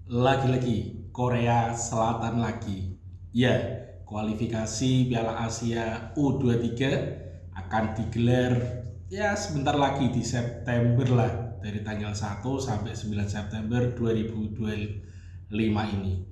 Lagi-lagi Korea Selatan lagi. Ya, kualifikasi Piala Asia U23 akan digelar ya sebentar lagi di September lah, dari tanggal 1 sampai 9 September 2025 ini.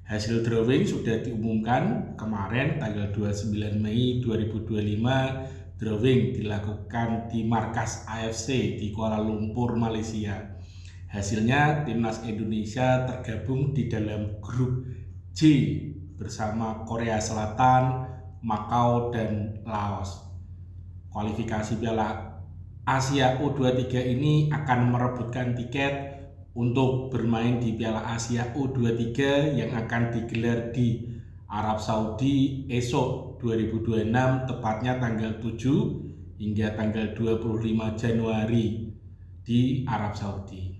Hasil drawing sudah diumumkan kemarin tanggal 29 Mei 2025. Drawing dilakukan di markas AFC di Kuala Lumpur, Malaysia. Hasilnya timnas Indonesia tergabung di dalam grup J bersama Korea Selatan, Makau, dan Laos. Kualifikasi Piala Asia U23 ini akan merebutkan tiket untuk bermain di Piala Asia U23 yang akan digelar di Arab Saudi esok 2026, tepatnya tanggal 7 hingga tanggal 25 Januari di Arab Saudi.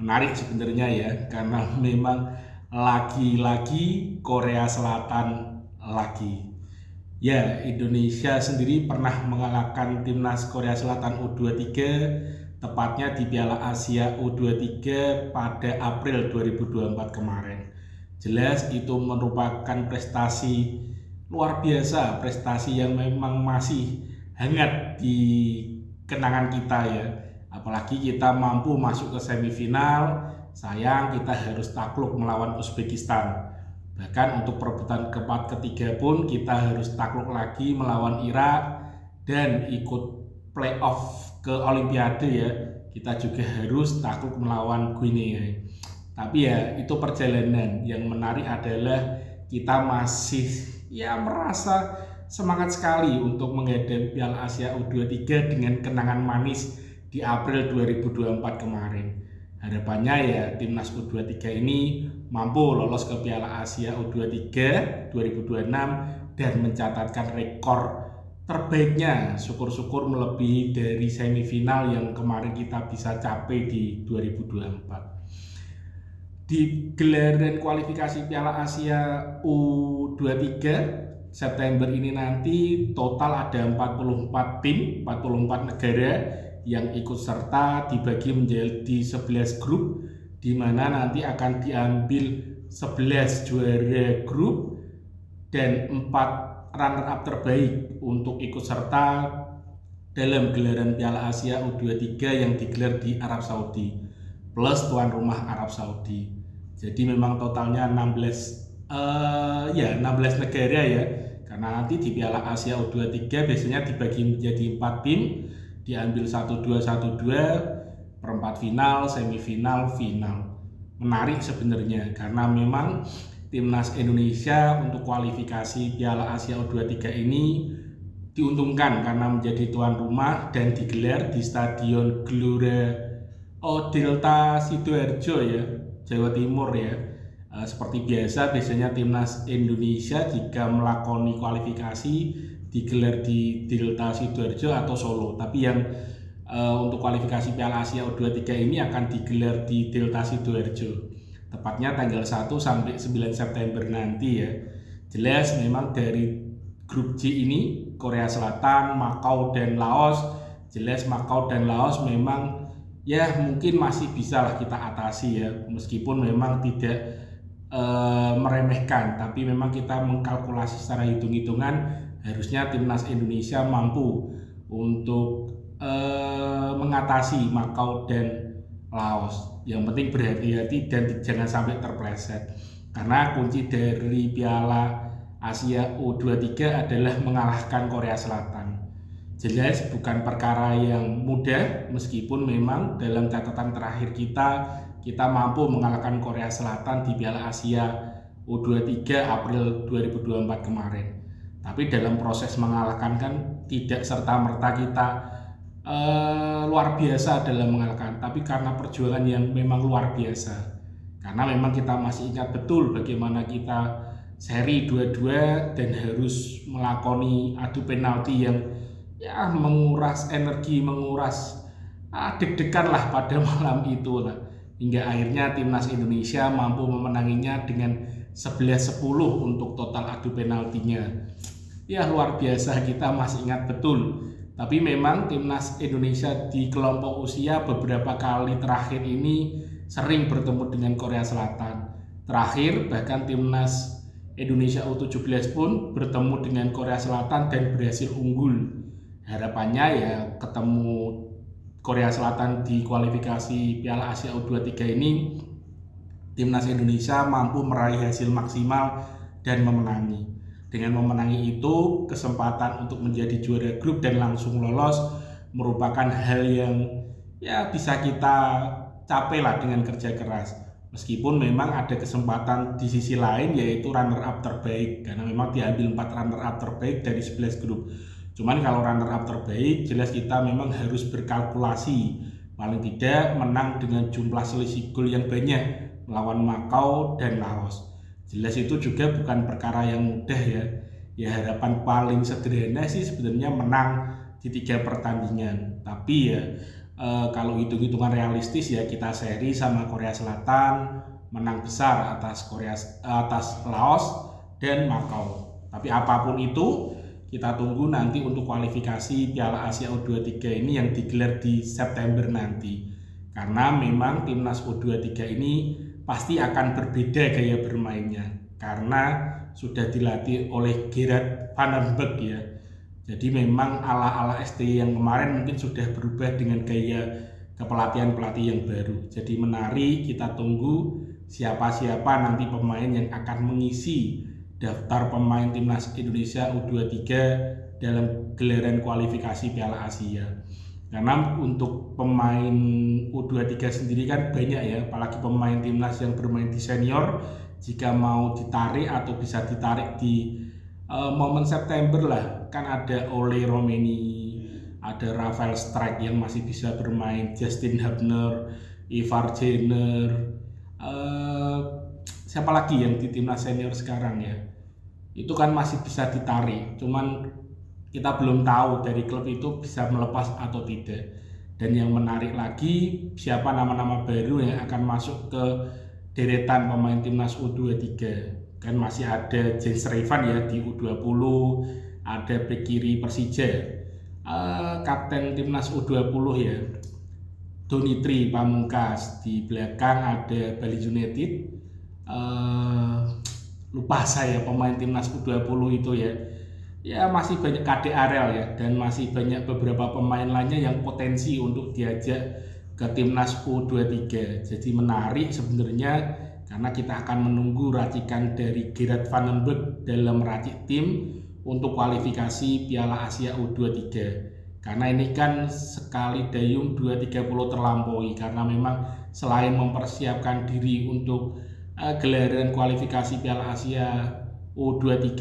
Menarik sebenarnya ya, karena memang lagi-lagi Korea Selatan lagi. Ya, Indonesia sendiri pernah mengalahkan timnas Korea Selatan U23 tepatnya di Piala Asia U23 pada April 2024 kemarin. Jelas itu merupakan prestasi luar biasa, prestasi yang memang masih hangat di kenangan kita ya. Apalagi kita mampu masuk ke semifinal, sayang kita harus takluk melawan Uzbekistan. Bahkan untuk perebutan keempat ketiga pun kita harus takluk lagi melawan Irak dan ikut playoff ke Olimpiade ya. Kita juga harus takluk melawan Guinea. Tapi ya itu perjalanan. Yang menarik adalah kita masih ya merasa semangat sekali untuk menghadapi Piala Asia U23 dengan kenangan manis di April 2024 kemarin. Harapannya ya timnas U23 ini mampu lolos ke Piala Asia U23 2026 dan mencatatkan rekor terbaiknya, syukur-syukur melebihi dari semifinal yang kemarin kita bisa capai di 2024. Di gelaran kualifikasi Piala Asia U23 September ini nanti total ada 44 tim, 44 negara yang ikut serta, dibagi menjadi 11 grup, di mana nanti akan diambil 11 juara grup dan 4 runner up terbaik untuk ikut serta dalam gelaran Piala Asia U23 yang digelar di Arab Saudi plus tuan rumah Arab Saudi. Jadi memang totalnya 16 negara ya, karena nanti di Piala Asia U23 biasanya dibagi menjadi 4 tim, diambil 1-2, perempat final, semifinal, final. Menarik sebenarnya karena memang timnas Indonesia untuk kualifikasi Piala Asia U23 ini diuntungkan karena menjadi tuan rumah dan digelar di Stadion Gelora Delta Sidoarjo ya, Jawa Timur ya. Seperti biasanya timnas Indonesia jika melakoni kualifikasi digelar di Delta Sidoarjo atau Solo, tapi yang untuk kualifikasi Piala Asia U23 ini akan digelar di Delta Sidoarjo, tepatnya tanggal 1 sampai 9 September nanti ya. Jelas memang dari grup J ini Korea Selatan, Makau, dan Laos, jelas Makau dan Laos memang ya mungkin masih bisa lah kita atasi ya, meskipun memang tidak meremehkan, tapi memang kita mengkalkulasi secara hitung-hitungan harusnya timnas Indonesia mampu untuk mengatasi Makau dan Laos. Yang penting berhati-hati dan jangan sampai terpleset, karena kunci dari Piala Asia U23 adalah mengalahkan Korea Selatan. Jelas bukan perkara yang mudah, meskipun memang dalam catatan terakhir kita mampu mengalahkan Korea Selatan di Piala Asia U23 April 2024 kemarin. Tapi dalam proses mengalahkan kan tidak serta-merta kita luar biasa dalam mengalahkan, tapi karena perjuangan yang memang luar biasa. Karena memang kita masih ingat betul bagaimana kita seri 2-2 dan harus melakoni adu penalti yang ya menguras energi, menguras deg-degan lah pada malam itu lah. Hingga akhirnya timnas Indonesia mampu memenanginya dengan 11-10 untuk total adu penaltinya. Ya luar biasa, kita masih ingat betul. Tapi memang timnas Indonesia di kelompok usia beberapa kali terakhir ini sering bertemu dengan Korea Selatan. Terakhir, bahkan timnas Indonesia U17 pun bertemu dengan Korea Selatan dan berhasil unggul. Harapannya ya ketemu Korea Selatan di kualifikasi Piala Asia U23 ini, timnas Indonesia mampu meraih hasil maksimal dan memenangi. Dengan memenangi itu, kesempatan untuk menjadi juara grup dan langsung lolos merupakan hal yang ya bisa kita capai lah dengan kerja keras. Meskipun memang ada kesempatan di sisi lain, yaitu runner up terbaik, karena memang diambil 4 runner up terbaik dari 11 grup. Cuman kalau runner up terbaik, jelas kita memang harus berkalkulasi, paling tidak menang dengan jumlah selisih gol yang banyak melawan Makau dan Laos. Jelas itu juga bukan perkara yang mudah ya. Ya harapan paling sederhana sih sebenarnya menang di 3 pertandingan. Tapi ya kalau hitung-hitungan realistis ya kita seri sama Korea Selatan, menang besar atas Laos dan Makau. Tapi apapun itu, kita tunggu nanti untuk kualifikasi Piala Asia U23 ini yang digelar di September nanti. Karena memang timnas U23 ini pasti akan berbeda gaya bermainnya, karena sudah dilatih oleh Gerard Van den Berg ya. Jadi memang ala-ala STY yang kemarin mungkin sudah berubah dengan gaya kepelatihan pelatih yang baru. Jadi menarik, kita tunggu siapa-siapa nanti pemain yang akan mengisi daftar pemain timnas Indonesia U23 dalam gelaran kualifikasi Piala Asia. Karena untuk pemain U23 sendiri kan banyak ya, apalagi pemain timnas yang bermain di senior, jika mau ditarik atau bisa ditarik di momen September lah, kan ada Ole Romeni, ada Rafael Strijk yang masih bisa bermain, Justin Hubner, Ivar Jenner, siapa lagi yang di timnas senior sekarang ya, itu kan masih bisa ditarik, cuman kita belum tahu dari klub itu bisa melepas atau tidak. Dan yang menarik lagi, siapa nama-nama baru yang akan masuk ke deretan pemain timnas U23. Kan masih ada Jens Revan ya di U20, ada bek kiri Persija, kapten timnas U20 ya, Donitri Pamungkas. Di belakang ada Bali United, lupa saya pemain timnas U20 itu ya. Ya masih banyak KD Arel ya, dan masih banyak beberapa pemain lainnya yang potensi untuk diajak ke timnas U23. Jadi menarik sebenarnya, karena kita akan menunggu racikan dari Gerard Van den Berg dalam meracik tim untuk kualifikasi Piala Asia U23. Karena ini kan sekali dayung 230 terlampaui, karena memang selain mempersiapkan diri untuk gelaran kualifikasi Piala Asia U23,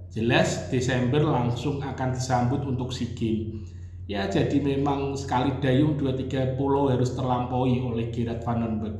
jelas Desember langsung akan disambut untuk SEA Games. Ya jadi memang sekali dayung 230 harus terlampaui oleh Gerard Van den Berg.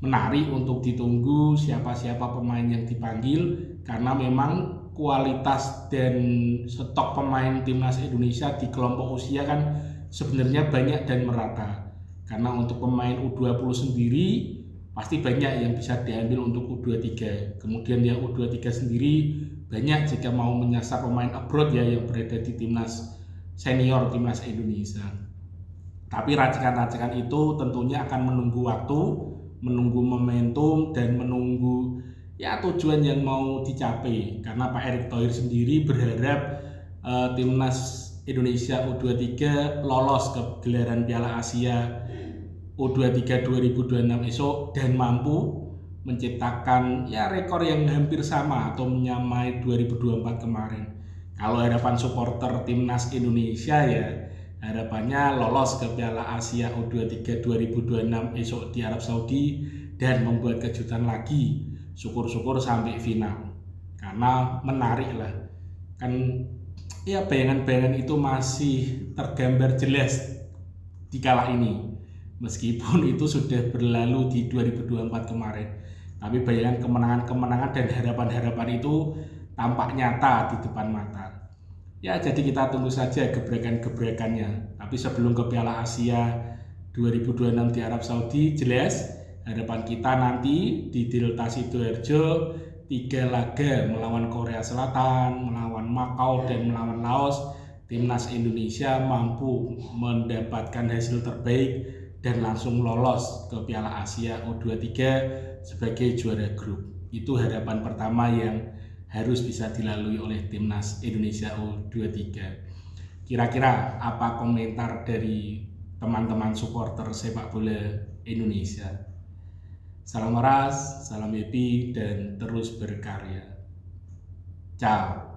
Menarik untuk ditunggu siapa-siapa pemain yang dipanggil, karena memang kualitas dan stok pemain timnas Indonesia di kelompok usia kan sebenarnya banyak dan merata. Karena untuk pemain U20 sendiri pasti banyak yang bisa diambil untuk U23. Kemudian yang U23 sendiri banyak jika mau menyasar pemain abroad ya yang berada di timnas senior timnas Indonesia. Tapi racikan-racikan itu tentunya akan menunggu waktu, menunggu momentum, dan menunggu ya tujuan yang mau dicapai. Karena Pak Erick Thohir sendiri berharap timnas Indonesia U23 lolos ke gelaran Piala Asia U23 2026 esok dan mampu menciptakan ya rekor yang hampir sama atau menyamai 2024 kemarin. Kalau harapan supporter timnas Indonesia ya harapannya lolos ke Piala Asia U23 2026 esok di Arab Saudi dan membuat kejutan lagi, syukur-syukur sampai final. Karena menarik lah, kan ya bayangan-bayangan itu masih tergambar jelas di kala ini, meskipun itu sudah berlalu di 2024 kemarin. Tapi bayangan kemenangan-kemenangan dan harapan-harapan itu tampak nyata di depan mata. Ya jadi kita tunggu saja gebrakan-gebrakannya. Tapi sebelum ke Piala Asia 2026 di Arab Saudi, jelas harapan kita nanti di Delta Sidoarjo 3 laga melawan Korea Selatan, melawan Makau, dan melawan Laos, timnas Indonesia mampu mendapatkan hasil terbaik dan langsung lolos ke Piala Asia U23 sebagai juara grup. Itu harapan pertama yang harus bisa dilalui oleh timnas Indonesia U23. Kira-kira apa komentar dari teman-teman supporter sepak bola Indonesia? Salam Maras, salam happy, dan terus berkarya. Ciao.